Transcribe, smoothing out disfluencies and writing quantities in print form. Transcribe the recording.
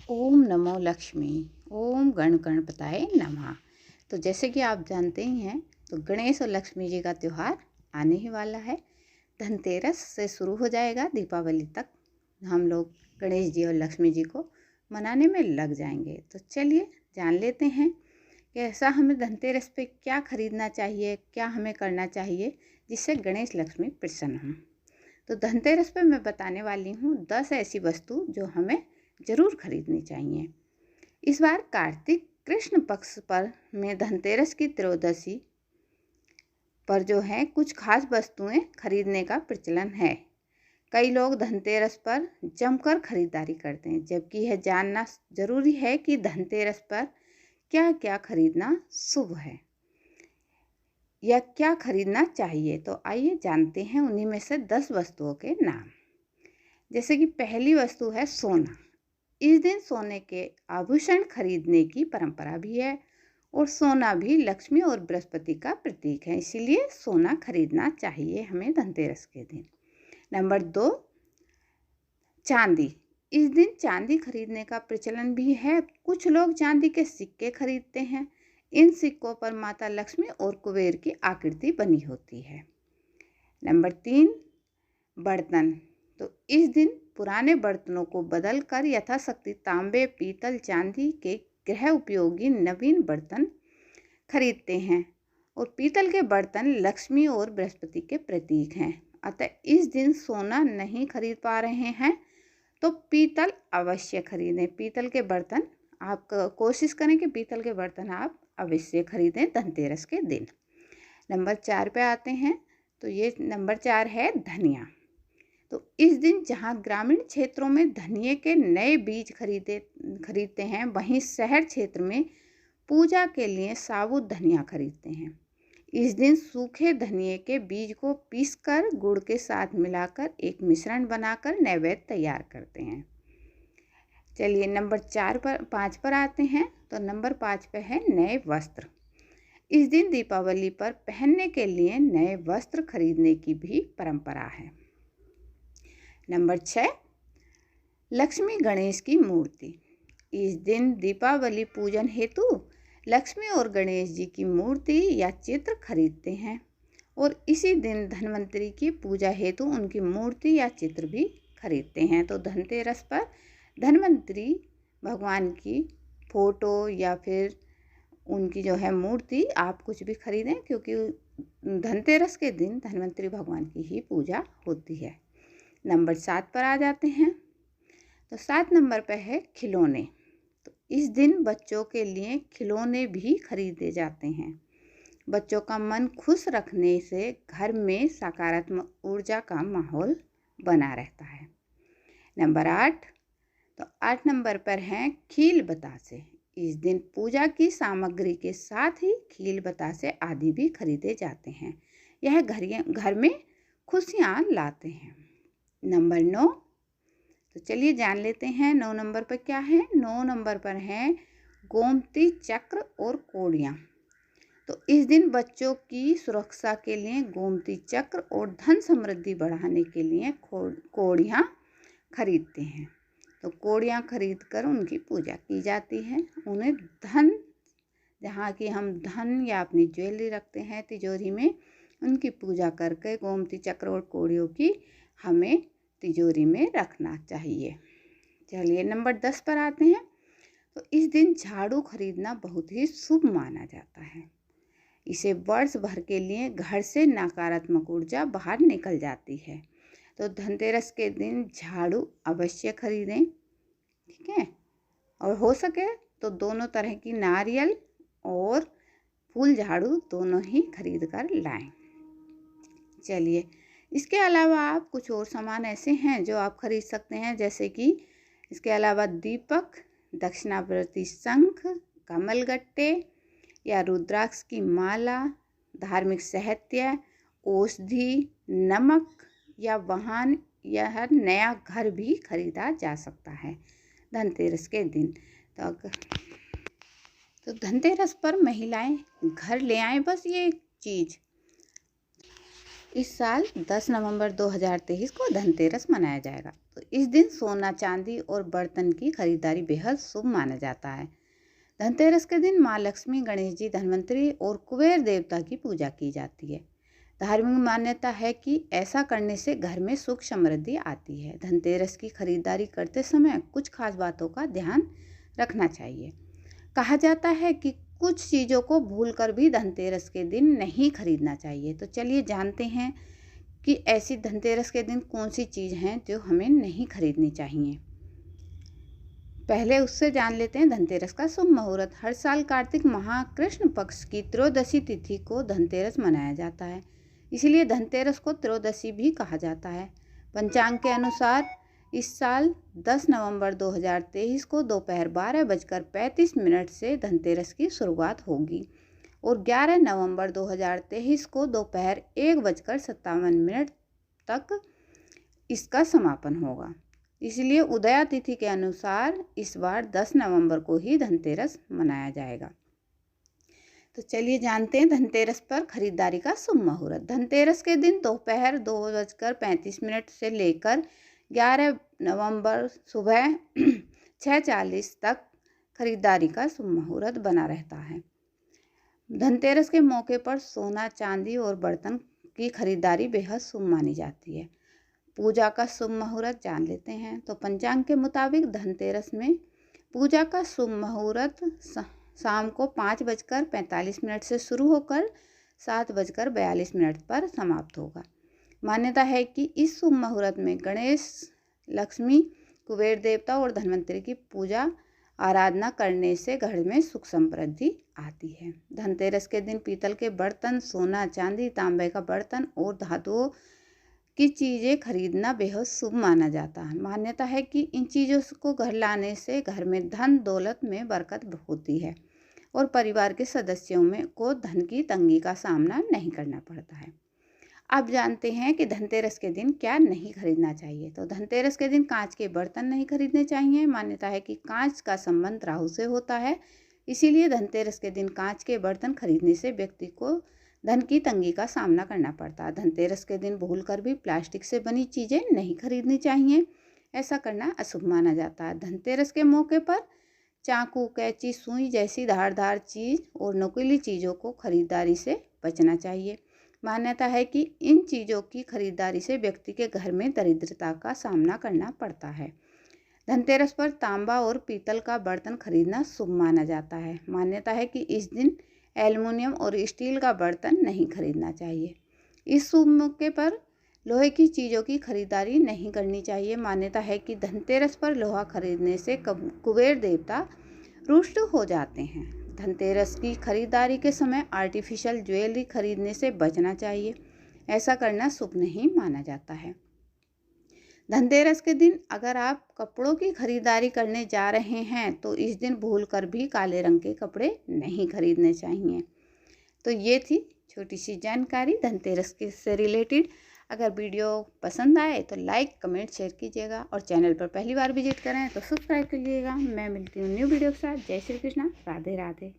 ओम नमो लक्ष्मी। ओम गण गणपताय नमः। तो जैसे कि आप जानते ही हैं, तो गणेश और लक्ष्मी जी का त्यौहार आने ही वाला है। धनतेरस से शुरू हो जाएगा, दीपावली तक हम लोग गणेश जी और लक्ष्मी जी को मनाने में लग जाएंगे। तो चलिए जान लेते हैं कि ऐसा हमें धनतेरस पे क्या खरीदना चाहिए, क्या हमें करना चाहिए जिससे गणेश लक्ष्मी प्रसन्न हों। तो धनतेरस पे मैं बताने वाली हूँ 10 ऐसी वस्तु जो हमें ज़रूर खरीदनी चाहिए। इस बार कार्तिक कृष्ण पक्ष पर में धनतेरस की त्रयोदशी पर जो है कुछ खास वस्तुएं खरीदने का प्रचलन है। कई लोग धनतेरस पर जमकर खरीदारी करते हैं, जबकि यह जानना जरूरी है कि धनतेरस पर क्या क्या खरीदना शुभ है या क्या खरीदना चाहिए। तो आइए जानते हैं उन्हीं में से 10 वस्तुओं के नाम। जैसे कि पहली वस्तु है सोना। इस दिन सोने के आभूषण खरीदने की परंपरा भी है और सोना भी लक्ष्मी और बृहस्पति का प्रतीक है, इसीलिए सोना खरीदना चाहिए हमें धनतेरस के दिन। नंबर 2, चांदी। इस दिन चांदी खरीदने का प्रचलन भी है। कुछ लोग चांदी के सिक्के खरीदते हैं। इन सिक्कों पर माता लक्ष्मी और कुबेर की आकृति बनी होती है। नंबर 3, बर्तन। तो इस दिन पुराने बर्तनों को बदलकर यथाशक्ति तांबे, पीतल, चांदी के गृह उपयोगी नवीन बर्तन खरीदते हैं और पीतल के बर्तन लक्ष्मी और बृहस्पति के प्रतीक हैं। अतः इस दिन सोना नहीं खरीद पा रहे हैं तो पीतल अवश्य खरीदें। पीतल के बर्तन आप कोशिश करें कि पीतल के बर्तन आप अवश्य खरीदें धनतेरस के दिन। नंबर 4 पे आते हैं। तो ये नंबर 4 है धनिया। तो इस दिन जहां ग्रामीण क्षेत्रों में धनिये के नए बीज खरीदते हैं, वहीं शहर क्षेत्र में पूजा के लिए साबुत धनिया खरीदते हैं। इस दिन सूखे धनिये के बीज को पीसकर गुड़ के साथ मिलाकर एक मिश्रण बनाकर नैवेद्य तैयार करते हैं। चलिए नंबर 5 पर आते हैं। तो नंबर 5 पे है नए वस्त्र। इस दिन दीपावली पर पहनने के लिए नए वस्त्र खरीदने की भी परंपरा है। नंबर 6, लक्ष्मी गणेश की मूर्ति। इस दिन दीपावली पूजन हेतु लक्ष्मी और गणेश जी की मूर्ति या चित्र खरीदते हैं और इसी दिन धन्वंतरि की पूजा हेतु उनकी मूर्ति या चित्र भी खरीदते हैं। तो धनतेरस पर धन्वंतरि भगवान की फोटो या फिर उनकी जो है मूर्ति आप कुछ भी खरीदें, क्योंकि धनतेरस के दिन धन्वंतरि भगवान की ही पूजा होती है। नंबर 7 पर आ जाते हैं। तो 7 नंबर पर है खिलौने। तो इस दिन बच्चों के लिए खिलौने भी खरीदे जाते हैं। बच्चों का मन खुश रखने से घर में सकारात्मक ऊर्जा का माहौल बना रहता है। नंबर 8। तो 8 नंबर पर हैं खील बतासे। इस दिन पूजा की सामग्री के साथ ही खील बतासे आदि भी खरीदे जाते हैं। यह घर में खुशियाँ लाते हैं। नंबर 9। तो चलिए जान लेते हैं 9 नंबर पर क्या है। 9 नंबर पर है गोमती चक्र और कोड़ियाँ। तो इस दिन बच्चों की सुरक्षा के लिए गोमती चक्र और धन समृद्धि बढ़ाने के लिए कोड़ियाँ खरीदते हैं। तो कोड़ियाँ खरीद कर उनकी पूजा की जाती है। उन्हें धन, जहाँ की हम धन या अपनी ज्वेलरी रखते हैं तिजोरी में, उनकी पूजा करके गोमती चक्र और कोड़ियों की हमें तिजोरी में रखना चाहिए। चलिए नंबर 10 पर आते हैं। तो इस दिन झाड़ू खरीदना बहुत ही शुभ माना जाता है। इसे वर्ष भर के लिए घर से नकारात्मक ऊर्जा बाहर निकल जाती है। तो धनतेरस के दिन झाड़ू अवश्य खरीदें, ठीक है। और हो सके तो दोनों तरह की नारियल और फूल झाड़ू दोनों ही खरीद कर लाएं। चलिए इसके अलावा आप कुछ और सामान ऐसे हैं जो आप खरीद सकते हैं, जैसे कि इसके अलावा दीपक, दक्षिणावर्ती शंख, कमलगट्टे या रुद्राक्ष की माला, धार्मिक साहित्य, औषधि, नमक या वाहन या नया घर भी खरीदा जा सकता है धनतेरस के दिन। तो धनतेरस पर महिलाएं घर ले आएं बस ये चीज़। इस साल 10 नवंबर 2023 को धनतेरस मनाया जाएगा। तो इस दिन सोना, चांदी और बर्तन की खरीदारी बेहद शुभ माना जाता है। धनतेरस के दिन माँ लक्ष्मी, गणेश जी, धन्वंतरी और कुबेर देवता की पूजा की जाती है। धार्मिक मान्यता है कि ऐसा करने से घर में सुख समृद्धि आती है। धनतेरस की खरीदारी करते समय कुछ खास बातों का ध्यान रखना चाहिए। कहा जाता है कि कुछ चीज़ों को भूलकर भी धनतेरस के दिन नहीं खरीदना चाहिए। तो चलिए जानते हैं कि ऐसी धनतेरस के दिन कौन सी चीज़ हैं जो हमें नहीं खरीदनी चाहिए। पहले उससे जान लेते हैं धनतेरस का शुभ मुहूर्त। हर साल कार्तिक माह कृष्ण पक्ष की त्रयोदशी तिथि को धनतेरस मनाया जाता है, इसलिए धनतेरस को त्रयोदशी भी कहा जाता है। पंचांग के अनुसार इस साल 10 नवंबर 2023 को दोपहर 12:35 से धनतेरस की शुरुआत होगी और 11 नवंबर 2023 को दोपहर 1:57 तक इसका समापन होगा। इसलिए उदया तिथि के अनुसार इस बार 10 नवंबर को ही धनतेरस मनाया जाएगा। तो चलिए जानते हैं धनतेरस पर खरीदारी का शुभ मुहूर्त। धनतेरस के दिन दोपहर 2:35 से लेकर 11 नवंबर सुबह 6:40 तक खरीदारी का शुभ मुहूर्त बना रहता है। धनतेरस के मौके पर सोना, चांदी और बर्तन की खरीदारी बेहद शुभ मानी जाती है। पूजा का शुभ मुहूर्त जान लेते हैं। तो पंचांग के मुताबिक धनतेरस में पूजा का शुभ मुहूर्त शाम को 5:45 से शुरू होकर 7:42 पर समाप्त होगा। मान्यता है कि इस शुभ मुहूर्त में गणेश, लक्ष्मी, कुबेर देवता और धन्वंतरी की पूजा आराधना करने से घर में सुख समृद्धि आती है। धनतेरस के दिन पीतल के बर्तन, सोना, चांदी, तांबे का बर्तन और धातुओं की चीज़ें खरीदना बेहद शुभ माना जाता है। मान्यता है कि इन चीज़ों को घर लाने से घर में धन दौलत में बरकत होती है और परिवार के सदस्यों में को धन की तंगी का सामना नहीं करना पड़ता है। अब जानते हैं कि धनतेरस के दिन क्या नहीं खरीदना चाहिए। तो धनतेरस के दिन कांच के बर्तन नहीं खरीदने चाहिए। मान्यता है कि कांच का संबंध राहु से होता है, इसीलिए धनतेरस के दिन कांच के बर्तन खरीदने से व्यक्ति को धन की तंगी का सामना करना पड़ता है। धनतेरस के दिन भूलकर भी प्लास्टिक से बनी चीज़ें नहीं खरीदनी चाहिए, ऐसा करना अशुभ माना जाता है। धनतेरस के मौके पर चाकू, कैंची, सुई जैसी धारदार चीज़ और नुकीली चीज़ों को खरीदारी से बचना चाहिए। मान्यता है कि इन चीज़ों की खरीदारी से व्यक्ति के घर में दरिद्रता का सामना करना पड़ता है। धनतेरस पर तांबा और पीतल का बर्तन खरीदना शुभ माना जाता है। मान्यता है कि इस दिन एल्युमिनियम और स्टील का बर्तन नहीं खरीदना चाहिए। इस शुभ मौके पर लोहे की चीज़ों की खरीदारी नहीं करनी चाहिए। मान्यता है कि धनतेरस पर लोहा खरीदने से कुबेर देवता रुष्ट हो जाते हैं। धनतेरस की खरीदारी के समय आर्टिफिशियल ज्वेलरी खरीदने से बचना चाहिए, ऐसा करना शुभ नहीं माना जाता है। धनतेरस के दिन अगर आप कपड़ों की खरीदारी करने जा रहे हैं तो इस दिन भूलकर भी काले रंग के कपड़े नहीं खरीदने चाहिए। तो ये थी छोटी सी जानकारी धनतेरस के से रिलेटेड। अगर वीडियो पसंद आए तो लाइक, कमेंट, शेयर कीजिएगा और चैनल पर पहली बार विजिट करें तो सब्सक्राइब कीजिएगा। मैं मिलती हूँ न्यू वीडियो के साथ। जय श्री कृष्णा, राधे राधे।